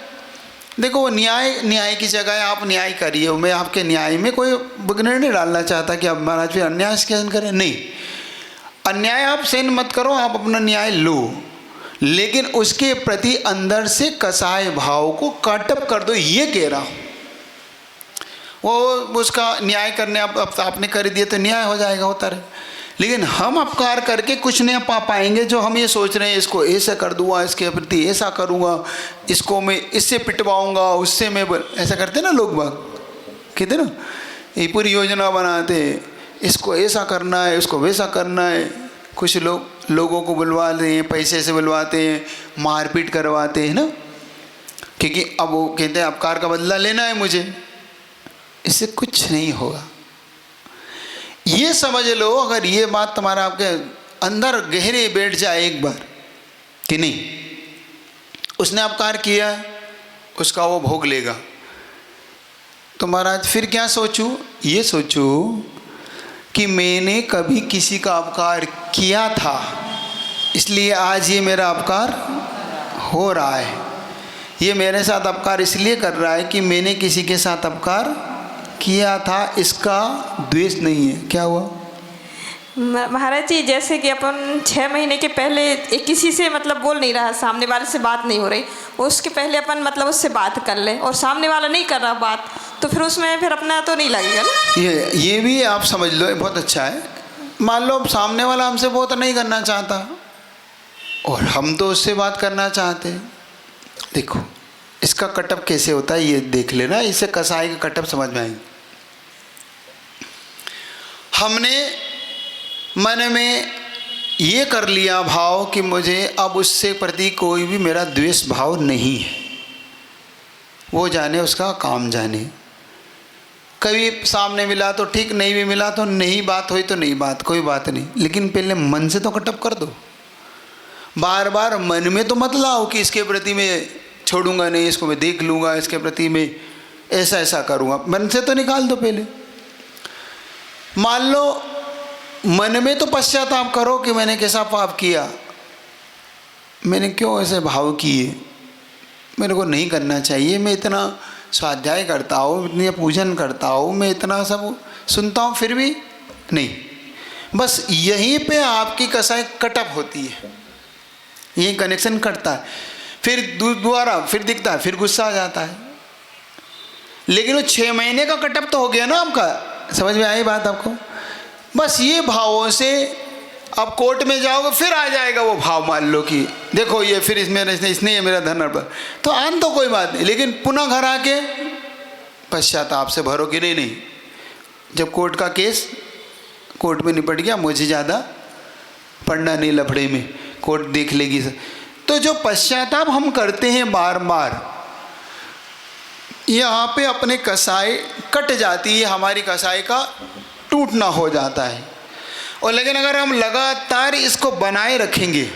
देखो वो न्याय की जगह आप न्याय करिए, मैं आपके न्याय में कोई विघ्न नहीं डालना चाहता कि आप महाराज फिर अन्याय सहन करें, नहीं, अन्याय आप सहन मत करो, आप अपना न्याय लो, लेकिन उसके प्रति अंदर से कसाय भाव को काटअप कर दो, ये कह रहा हूँ। वो उसका न्याय करने आपने कर दिए तो न्याय हो जाएगा, होता रहे। लेकिन हम अपकार करके कुछ नहीं पा पाएंगे, जो हम ये सोच रहे हैं इसको ऐसा कर दूंगा, इसके प्रति ऐसा करूँगा, इसको मैं इससे पिटवाऊँगा, उससे मैं ऐसा करते ना लोग बाग, कहते ना ये पूरी योजना बनाते, इसको ऐसा करना है, उसको वैसा करना है। कुछ लोगों को बुलवाते हैं, पैसे से बुलवाते हैं, मारपीट करवाते हैं ना, क्योंकि अब वो कहते हैं अपकार का बदला लेना है मुझे। इससे कुछ नहीं होगा। ये समझ लो, अगर ये बात तुम्हारा आपके अंदर गहरे बैठ जाए एक बार कि नहीं, उसने अपकार किया है, उसका वो भोग लेगा, तो महाराज फिर क्या सोचूं? ये सोचूं कि मैंने कभी किसी का अपकार किया था, इसलिए आज ये मेरा अपकार हो रहा है। ये मेरे साथ अपकार इसलिए कर रहा है कि मैंने किसी के साथ अपकार किया था, इसका द्वेष नहीं है। क्या हुआ महाराज जी? जैसे कि अपन 6 महीने के पहले एक किसी से मतलब बोल नहीं रहा, सामने वाले से बात नहीं हो रही, उसके पहले अपन मतलब उससे बात कर ले और सामने वाला नहीं कर रहा बात, तो फिर उसमें फिर अपना तो नहीं लगेगा ना? ये भी आप समझ लो, बहुत अच्छा है। मान लो सामने वाला हमसे बहुत नहीं करना चाहता और हम तो उससे बात करना चाहते हैं। देखो इसका कटअप कैसे होता है ये देख लेना, इससे कसाई का कटअप समझ में आएगी। हमने मन में ये कर लिया भाव कि मुझे अब उससे प्रति कोई भी मेरा द्वेष भाव नहीं है, वो जाने, उसका काम जाने। कभी सामने मिला तो ठीक, नहीं भी मिला तो नहीं, बात हुई तो नहीं बात, कोई बात नहीं, लेकिन पहले मन से तो कटअप कर दो। बार बार मन में तो मत लाओ कि इसके प्रति मैं छोड़ूंगा नहीं, इसको मैं देख लूँगा, इसके प्रति मैं ऐसा ऐसा करूँगा। मन से तो निकाल दो पहले। मान लो मन में तो पश्चाताप करो कि मैंने कैसा पाप किया, मैंने क्यों ऐसे भाव किए, मेरे को नहीं करना चाहिए, मैं इतना स्वाध्याय करता हूँ, इतनी पूजन करता हूँ, मैं इतना सब सुनता हूँ, फिर भी नहीं। बस यहीं पे आपकी कसाई कटअप होती है, यही कनेक्शन कटता है। फिर दोबारा फिर दिखता है, फिर गुस्सा आ जाता है। लेकिन वो 6 महीने का कटअप तो हो गया ना आपका, समझ में आई बात आपको? बस ये भावों से आप कोर्ट में जाओगे, फिर आ जाएगा वो भाव, मान लो कि देखो ये फिर इसने ये मेरा धन पर, तो आन तो कोई बात नहीं, लेकिन पुनः घर आके पश्चाताप से भरो कि नहीं, जब कोर्ट का केस कोर्ट में निपट गया, मुझे ज़्यादा पढ़ना नहीं लफड़े में, कोर्ट देख लेगी। तो जो पश्चाताप हम करते हैं बार बार, यहाँ पे अपने कसाई कट जाती है, हमारी कसाई का टूटना हो जाता है। और लेकिन अगर हम लगातार इसको बनाए रखेंगे,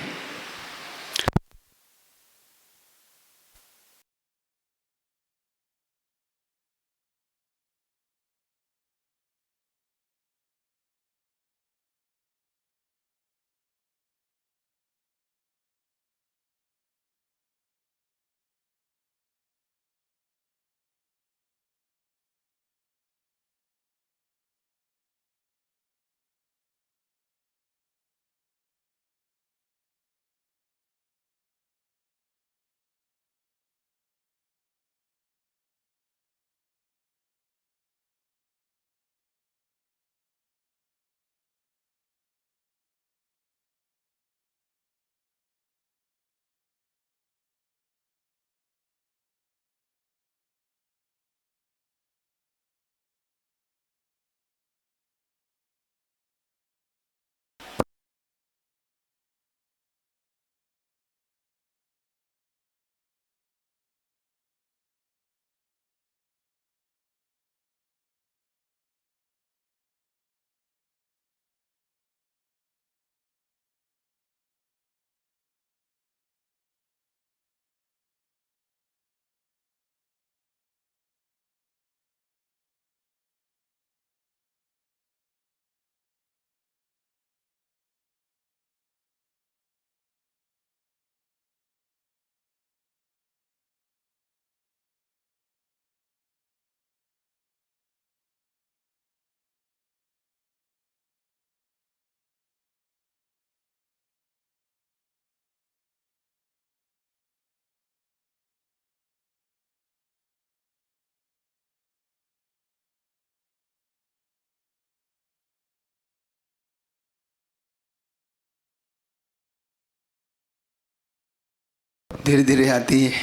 धीरे धीरे आती है।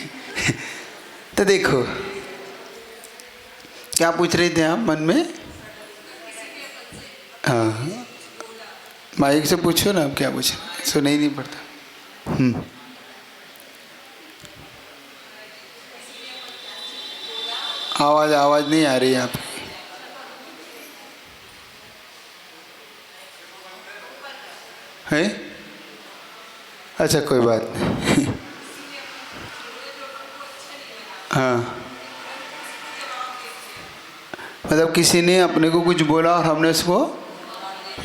तो देखो क्या पूछ रहे थे आप मन में? हाँ, माइक से पूछो ना, अब क्या पूछो, सुनाई नहीं पड़ता। आवाज़ नहीं आ रही है आपकी। है? अच्छा, कोई बात नहीं। हाँ, मतलब किसी ने अपने को कुछ बोला और हमने उसको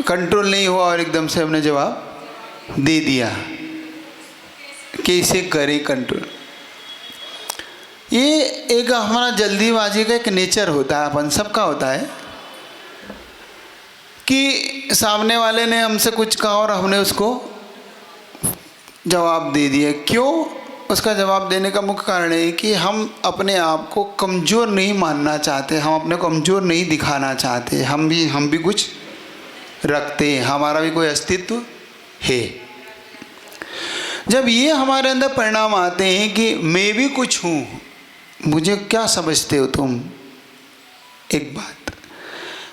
कंट्रोल नहीं हुआ और एकदम से हमने जवाब दे दिया। कैसे करें कंट्रोल? ये एक हमारा जल्दीबाजी का एक नेचर होता है, अपन सबका होता है कि सामने वाले ने हमसे कुछ कहा और हमने उसको जवाब दे दिया। क्यों? उसका जवाब देने का मुख्य कारण है कि हम अपने आप को कमज़ोर नहीं मानना चाहते, हम अपने को कमज़ोर नहीं दिखाना चाहते। हम भी कुछ रखते हैं, हमारा भी कोई अस्तित्व है। जब ये हमारे अंदर परिणाम आते हैं कि मैं भी कुछ हूँ, मुझे क्या समझते हो तुम, एक बात,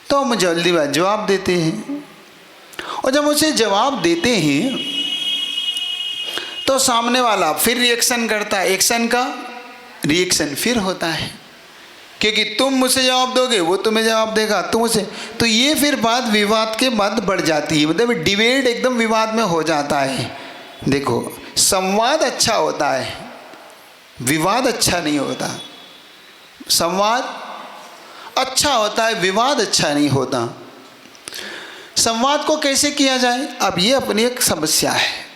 तो हम जल्दी बात जवाब देते हैं। और जब उसे जवाब देते हैं तो सामने वाला फिर रिएक्शन करता है, एक्शन का रिएक्शन फिर होता है, क्योंकि तुम मुझसे जवाब दोगे, वो तुम्हें जवाब देगा, तुम उसे, तो ये फिर बात विवाद के बाद बढ़ जाती है, मतलब डिबेट एकदम विवाद में हो जाता है। देखो, संवाद अच्छा होता है, विवाद अच्छा नहीं होता। संवाद अच्छा होता है, विवाद अच्छा नहीं होता। संवाद को कैसे किया जाए, अब ये अपनी एक समस्या है।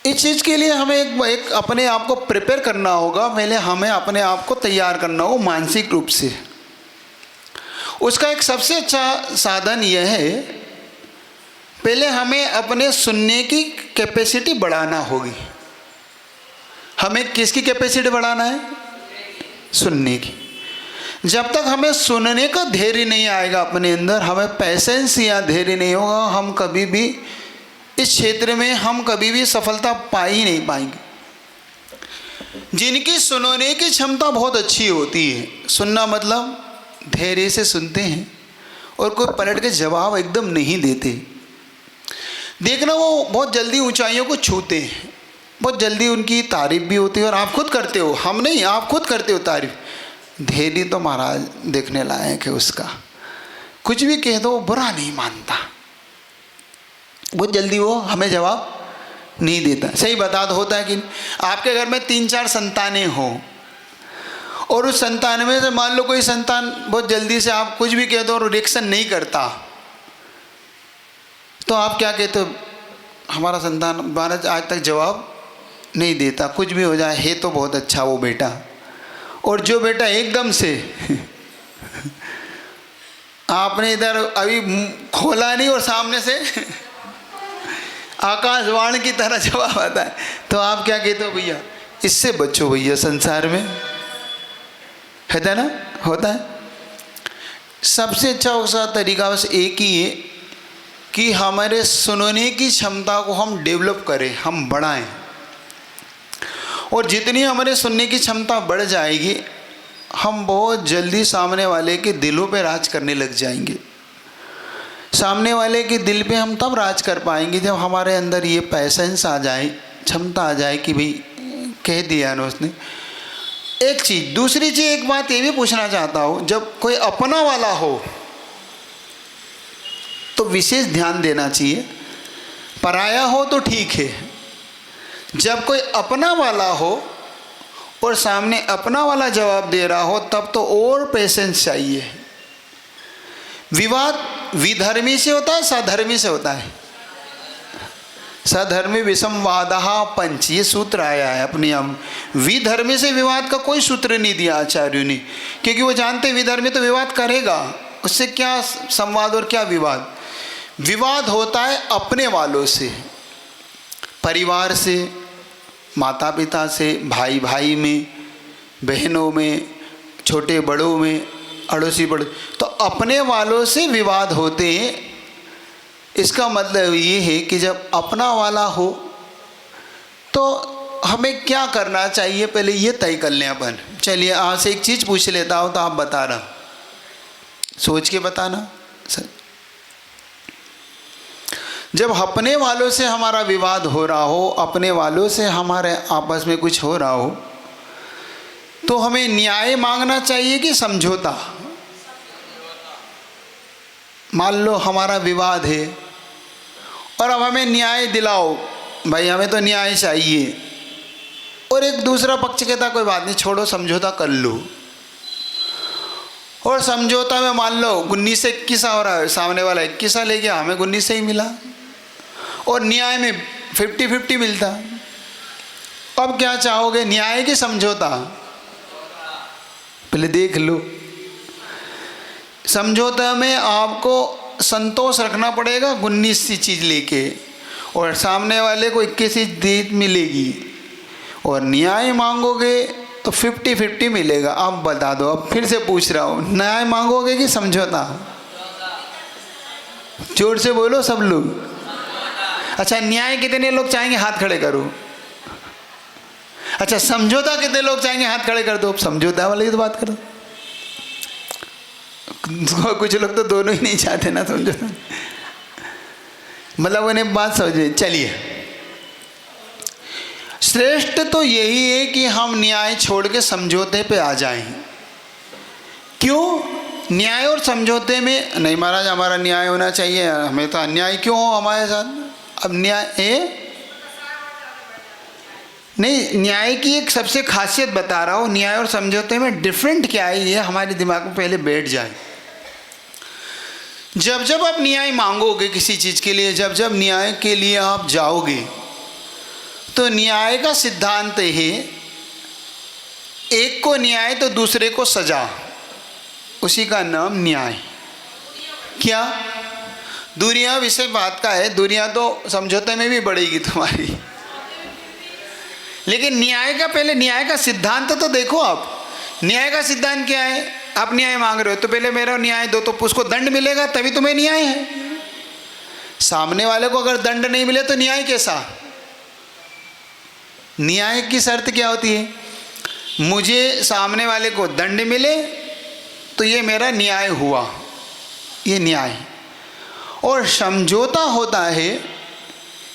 इस चीज़ के लिए हमें एक अपने आप को प्रिपेयर करना होगा। पहले हमें अपने आप को तैयार करना होगा मानसिक रूप से। उसका एक सबसे अच्छा साधन यह है, पहले हमें अपने सुनने की कैपेसिटी बढ़ाना होगी। हमें किसकी कैपेसिटी बढ़ाना है? सुनने की। जब तक हमें सुनने का धैर्य नहीं आएगा अपने अंदर, हमें पैसेंस या धैर्य नहीं होगा, हम कभी भी इस क्षेत्र में हम कभी भी सफलता पा ही नहीं पाएंगे। जिनकी सुनने की क्षमता बहुत अच्छी होती है, सुनना मतलब धैर्य से सुनते हैं और कोई पलट के जवाब एकदम नहीं देते, देखना वो बहुत जल्दी ऊंचाइयों को छूते हैं, बहुत जल्दी उनकी तारीफ भी होती है। और आप खुद करते हो, हम नहीं, आप खुद करते हो तारीफ। धैर्य तो महाराज देखने लायक है उसका, कुछ भी कह दो बुरा नहीं मानता, बहुत जल्दी वो हमें जवाब नहीं देता। सही बता दो, होता है कि आपके घर में 3-4 संतानें हो और उस संतान में से मान लो कोई संतान बहुत जल्दी से आप कुछ भी कह दो और रिएक्शन नहीं करता, तो आप क्या कहते हो? हमारा संतान महाराज आज तक जवाब नहीं देता, कुछ भी हो जाए, है तो बहुत अच्छा वो बेटा। और जो बेटा एकदम से आपने इधर अभी खोला नहीं और सामने से आकाशवाणी की तरह जवाब आता है, तो आप क्या कहते हो? भैया इससे बचो भैया, संसार में है ना, होता है। सबसे अच्छा उसका तरीका बस एक ही है कि हमारे सुनने की क्षमता को हम डेवलप करें, हम बढ़ाएं। और जितनी हमारे सुनने की क्षमता बढ़ जाएगी, हम बहुत जल्दी सामने वाले के दिलों पे राज करने लग जाएंगे। सामने वाले के दिल पे हम तब राज कर पाएंगे जब हमारे अंदर ये पैसेंस आ जाए, क्षमता आ जाए कि भाई कह दिया ना उसने। एक चीज़, दूसरी चीज़, एक बात ये भी पूछना चाहता हूँ, जब कोई अपना वाला हो तो विशेष ध्यान देना चाहिए, पराया हो तो ठीक है। जब कोई अपना वाला हो और सामने अपना वाला जवाब दे रहा हो, तब तो और पेशेंस चाहिए। विवाद विधर्मी से होता है, सधर्मी से होता है। सधर्मी विसंवादः पंच, ये सूत्र आया है अपने आप। विधर्मी से विवाद का कोई सूत्र नहीं दिया आचार्यों ने, क्योंकि वो जानते विधर्मी तो विवाद करेगा, उससे क्या संवाद और क्या विवाद। विवाद होता है अपने वालों से, परिवार से, माता पिता से, भाई भाई में, बहनों में, छोटे बड़ों में, अड़ोसी बड़े, तो अपने वालों से विवाद होते हैं। इसका मतलब ये है कि जब अपना वाला हो तो हमें क्या करना चाहिए, पहले ये तय कर लें अपन। चलिए आज से एक चीज़ पूछ लेता हूँ, तो आप बताना, सोच के बताना, जब अपने वालों से हमारा विवाद हो रहा हो, अपने वालों से हमारे आपस में कुछ हो रहा हो, तो हमें न्याय मांगना चाहिए कि समझौता? मान लो हमारा विवाद है और अब हमें न्याय दिलाओ, भाई हमें तो न्याय चाहिए, और एक दूसरा पक्ष कहता कोई बात नहीं छोड़ो समझौता कर लो, और समझौता में मान लो 19 से 21 हो रहा है, सामने वाला 21 ले गया, हमें 19 से ही मिला, और न्याय में 50-50 मिलता। अब क्या चाहोगे, न्याय की समझौता? पहले देख लो। समझौता में आपको संतोष रखना पड़ेगा 19 सी चीज़ लेके, और सामने वाले को 21 चीज मिलेगी, और न्याय मांगोगे तो 50-50 मिलेगा। अब बता दो, अब फिर से पूछ रहा हूँ, न्याय मांगोगे कि समझौता? जोर से बोलो सब लोग। अच्छा, न्याय कितने लोग चाहेंगे, हाथ खड़े करो। अच्छा, समझौता कितने लोग चाहेंगे, हाथ खड़े कर दो। समझौता वाले की तो बात करो। कुछ लोग तो दोनों ही नहीं चाहते ना समझौता, मतलब उन्हें बात समझे। चलिए, श्रेष्ठ तो यही है कि हम न्याय छोड़ के समझौते पे आ जाएं। क्यों? न्याय और समझौते में नहीं महाराज हमारा न्याय होना चाहिए, हमें तो अन्याय क्यों हो हमारे साथ। अब न्याय नहीं, न्याय की एक सबसे खासियत बता रहा हूँ। न्याय और समझौते में डिफरेंट क्या है, ये हमारे दिमाग में पहले बैठ जाए। जब जब आप न्याय मांगोगे किसी चीज़ के लिए, जब जब न्याय के लिए आप जाओगे, तो न्याय का सिद्धांत है एक को न्याय तो दूसरे को सजा, उसी का नाम न्याय। क्या दुनिया विषय बात का है, दुनिया तो समझौते में भी बढ़ेगी तुम्हारी, लेकिन न्याय का पहले न्याय का सिद्धांत तो देखो। आप न्याय का सिद्धांत क्या है? आप न्याय मांग रहे हो तो पहले मेरा न्याय दो, तो उसको दंड मिलेगा तभी तुम्हें न्याय है। सामने वाले को अगर दंड नहीं मिले तो न्याय कैसा? न्याय की शर्त क्या होती है? मुझे सामने वाले को दंड मिले तो ये मेरा न्याय हुआ, ये न्याय। और समझौता होता है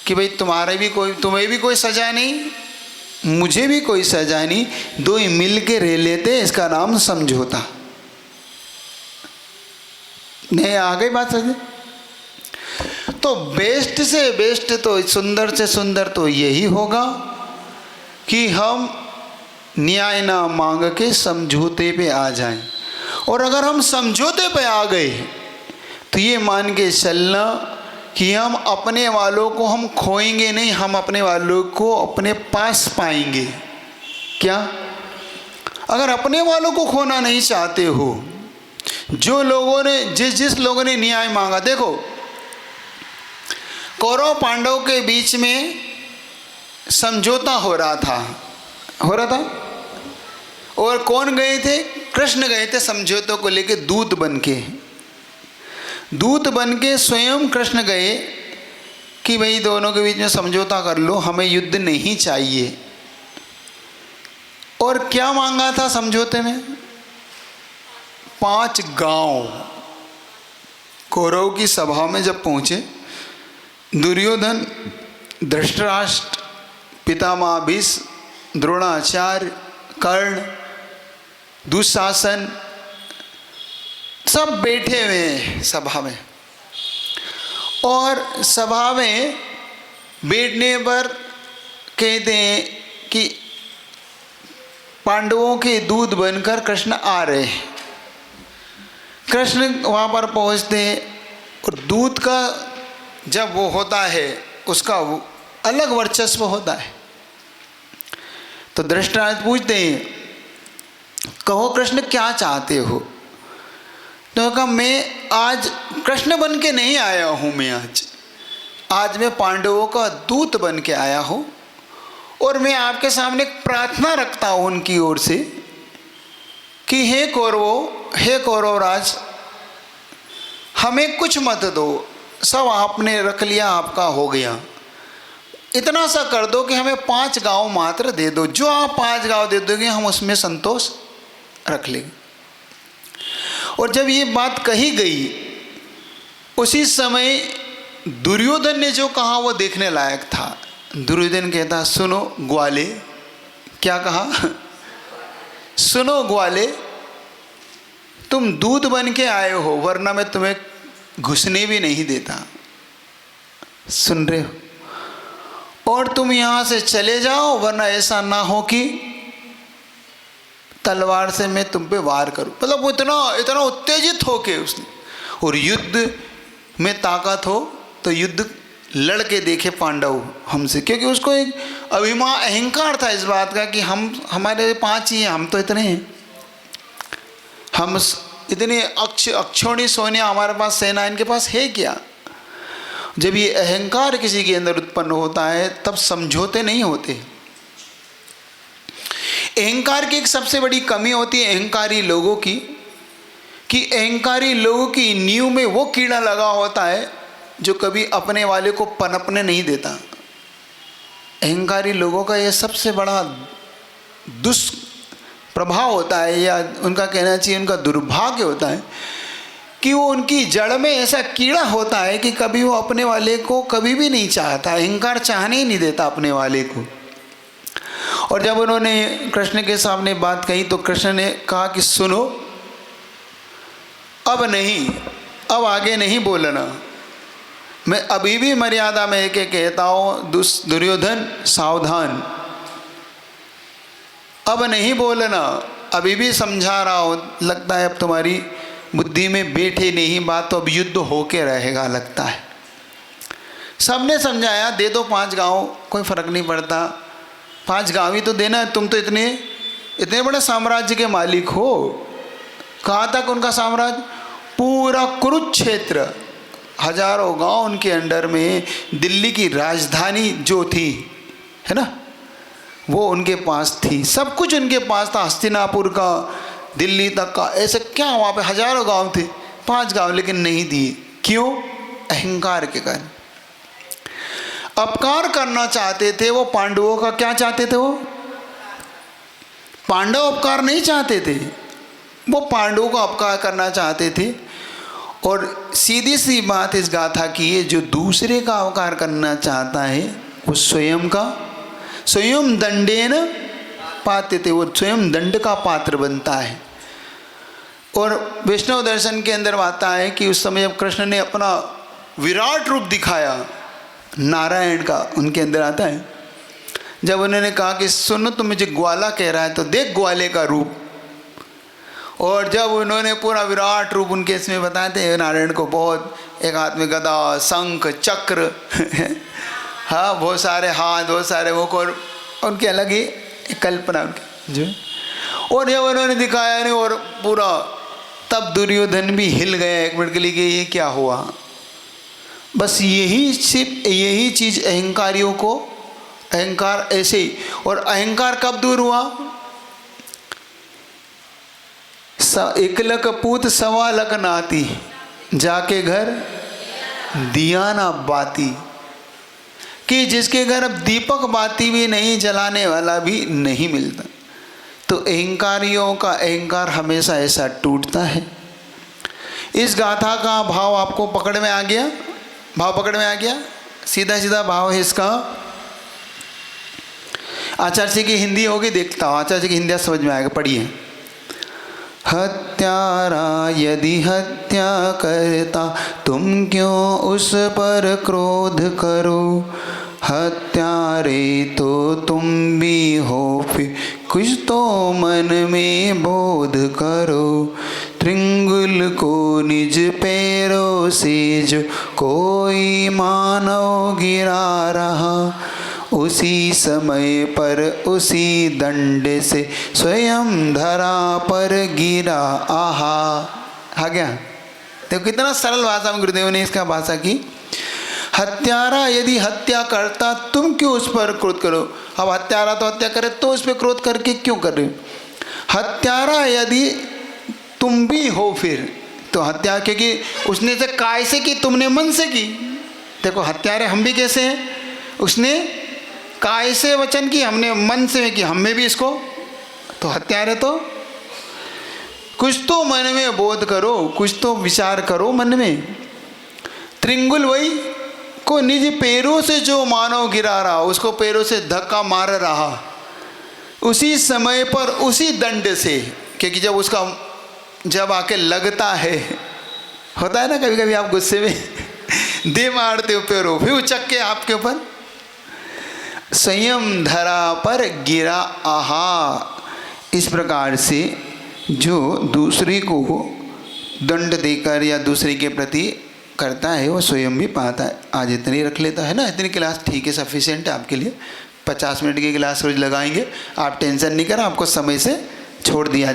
कि भाई तुम्हें भी कोई सजा नहीं, मुझे भी कोई सजा नहीं, दो ही मिल के रह लेते, इसका नाम समझौता। नहीं आ गई बात समझे? तो बेस्ट से बेस्ट तो सुंदर से सुंदर तो यही होगा कि हम न्याय ना मांग के समझौते पे आ जाएं। और अगर हम समझौते पे आ गए तो ये मान के चलना कि हम अपने वालों को हम खोएंगे नहीं, हम अपने वालों को अपने पास पाएंगे। क्या? अगर अपने वालों को खोना नहीं चाहते हो, जो लोगों ने जिस लोगों ने न्याय मांगा, देखो कौरव पांडव के बीच में समझौता हो रहा था, और कौन गए थे? कृष्ण गए थे समझौते को लेके, दूत बन के स्वयं कृष्ण गए कि भाई दोनों के बीच में समझौता कर लो, हमें युद्ध नहीं चाहिए। और क्या मांगा था समझौते में? 5 गांव। कौरव की सभा में जब पहुंचे, दुर्योधन, धृतराष्ट्र, पितामह भीष्म, द्रोणाचार्य, कर्ण, दुशासन, सब बैठे हुए हैं सभा में। और सभा में बैठने पर कहते हैं कि पांडवों के दूत बनकर कृष्ण आ रहे हैं। कृष्ण वहाँ पर पहुँचते हैं, और दूत का जब वो होता है उसका अलग वर्चस्व होता है। तो धृतराष्ट्र पूछते हैं, कहो कृष्ण क्या चाहते हो? तो कहा मैं आज कृष्ण बन के नहीं आया हूँ, मैं आज मैं पांडवों का दूत बन के आया हूँ, और मैं आपके सामने एक प्रार्थना रखता हूँ उनकी ओर से कि हे कौरवराज, हमें कुछ मत दो, सब आपने रख लिया, आपका हो गया। इतना सा कर दो कि हमें 5 गांव मात्र दे दो, जो आप 5 गांव दे दोगे हम उसमें संतोष रख लेंगे। और जब ये बात कही गई उसी समय दुर्योधन ने जो कहा वो देखने लायक था। दुर्योधन कहता, सुनो ग्वाले। क्या कहा? सुनो ग्वाले, तुम दूध बन के आए हो, वरना मैं तुम्हें घुसने भी नहीं देता। सुन रहे हो? और तुम यहाँ से चले जाओ, वरना ऐसा ना हो कि तलवार से मैं तुम पे वार करूं। मतलब वो इतना उत्तेजित हो के उसने, और युद्ध में ताकत हो तो युद्ध लड़के देखे पांडव हमसे, क्योंकि उसको एक अभिमान अहंकार था इस बात का कि हमारे 5 ही हैं, हम तो इतने हैं, हम इतने अक्षौणी सोनिया हमारे पास सेना, इनके पास है क्या। जब ये अहंकार किसी के अंदर उत्पन्न होता है तब समझौते नहीं होते। अहंकार की एक सबसे बड़ी कमी होती है अहंकारी लोगों की, कि अहंकारी लोगों की नींव में वो कीड़ा लगा होता है जो कभी अपने वाले को पनपने नहीं देता। अहंकारी लोगों का यह सबसे बड़ा दुष्प्रभाव होता है, या उनका कहना चाहिए उनका दुर्भाग्य होता है, कि वो उनकी जड़ में ऐसा कीड़ा होता है कि कभी वो अपने वाले को कभी भी नहीं चाहता, अहंकार चाहने ही नहीं देता अपने वाले को। और जब उन्होंने कृष्ण के सामने बात कही तो कृष्ण ने कहा कि सुनो, अब नहीं, अब आगे नहीं बोलना, मैं अभी भी मर्यादा में एक कहता हूँ, दुर्योधन सावधान, अब नहीं बोलना, अभी भी समझा रहा हूँ, लगता है अब तुम्हारी बुद्धि में बैठे नहीं बात, तो अब युद्ध होके रहेगा लगता है। सबने समझाया, दे दो 5 गांव, कोई फर्क नहीं पड़ता, 5 गांव ही तो देना है, तुम तो इतने बड़े साम्राज्य के मालिक हो। कहाँ तक उनका साम्राज्य? पूरा कुरुक्षेत्र, हजारों गांव उनके अंडर में, दिल्ली की राजधानी जो थी, है ना, वो उनके पास थी, सब कुछ उनके पास था, हस्तिनापुर का, दिल्ली तक का, ऐसे क्या वहाँ पे हजारों गांव थे, 5 गांव लेकिन नहीं दिए। क्यों? अहंकार के कारण। अपकार करना चाहते थे वो पांडवों का। क्या चाहते थे वो? पांडव अपकार नहीं चाहते थे, वो पांडवों को अपकार करना चाहते थे। और सीधी सी बात इस गाथा की है, जो दूसरे का अपकार करना चाहता है वो स्वयं दंडेन पाते थे, वो स्वयं दंड का पात्र बनता है। और वैष्णव दर्शन के अंदर आता है कि उस समय जब कृष्ण ने अपना विराट रूप दिखाया नारायण का, उनके अंदर आता है, जब उन्होंने कहा कि सुनो तुम मुझे ग्वाला कह रहा है तो देख ग्वाले का रूप। और जब उन्होंने पूरा विराट रूप उनके इसमें बताए थे नारायण को, बहुत, एक हाथ में गदा, शंख, चक्र हाँ, बहुत सारे हाथ, बहुत सारे मुख, और उनकी अलग ही कल्पना उनकी जो। और जब उन्होंने दिखाया नहीं, और पूरा, तब दुर्योधन भी हिल गया 1 मिनट के लिए कि ये क्या हुआ। बस यही चीज़ अहंकारियों को, अहंकार ऐसे ही। और अहंकार कब दूर हुआ? एकलक पूत सवा लक नाती, जाके घर दिया ना बाती, कि जिसके घर अब दीपक बाती भी नहीं, जलाने वाला भी नहीं मिलता। तो अहंकारियों का अहंकार हमेशा ऐसा टूटता है। इस गाथा का भाव आपको पकड़ में आ गया? भाव पकड़ में आ गया? सीधा सीधा भाव है इसका। आचार्य जी की हिंदी होगी, देखता हूँ आचार्य जी की हिंदी समझ में आएगा, पढ़िए। हत्यारा यदि हत्या करता, तुम क्यों उस पर क्रोध करो, हत्यारे तो तुम भी हो, फिर कुछ तो मन में बोध करो, त्रिंगुल को निज पैरों से जो कोई मानव गिरा रहा, उसी समय पर उसी दंड से स्वयं धरा पर गिरा। आहा, आ गया? देखो कितना सरल भाषा में गुरुदेव ने इसका भाषा की। हत्यारा यदि हत्या करता, तुम क्यों उस पर क्रोध करो। अब हत्यारा तो हत्या करे, तो उस पर क्रोध करके क्यों कर रहे हो? हत्यारा यदि तुम भी हो, फिर तो हत्या, क्योंकि उसने तो काय से की, तुमने मन से की। देखो हत्यारे हम भी कैसे हैं, उसने काय से वचन की, हमने मन से की, हम में भी इसको, तो हत्यारे तो कुछ तो मन में बोध करो, कुछ तो विचार करो मन में। त्रिंगुल वही को निज पैरों से जो मानव गिरा रहा, उसको पैरों से धक्का मार रहा, उसी समय पर उसी दंड से, क्योंकि जब आके लगता है, होता है ना कभी कभी आप गुस्से में दे मारते हो पैरों, फिर उचक के आपके ऊपर, संयम धरा पर गिरा आहा। इस प्रकार से जो दूसरे को दंड देकर या दूसरे के प्रति करता है वो स्वयं भी पाता है। आज इतनी रख लेता है ना, इतनी क्लास ठीक है, सफिशिएंट है आपके लिए। 50 मिनट की क्लास रोज लगाएंगे, आप टेंशन नहीं करें, आपको समय से छोड़ दिया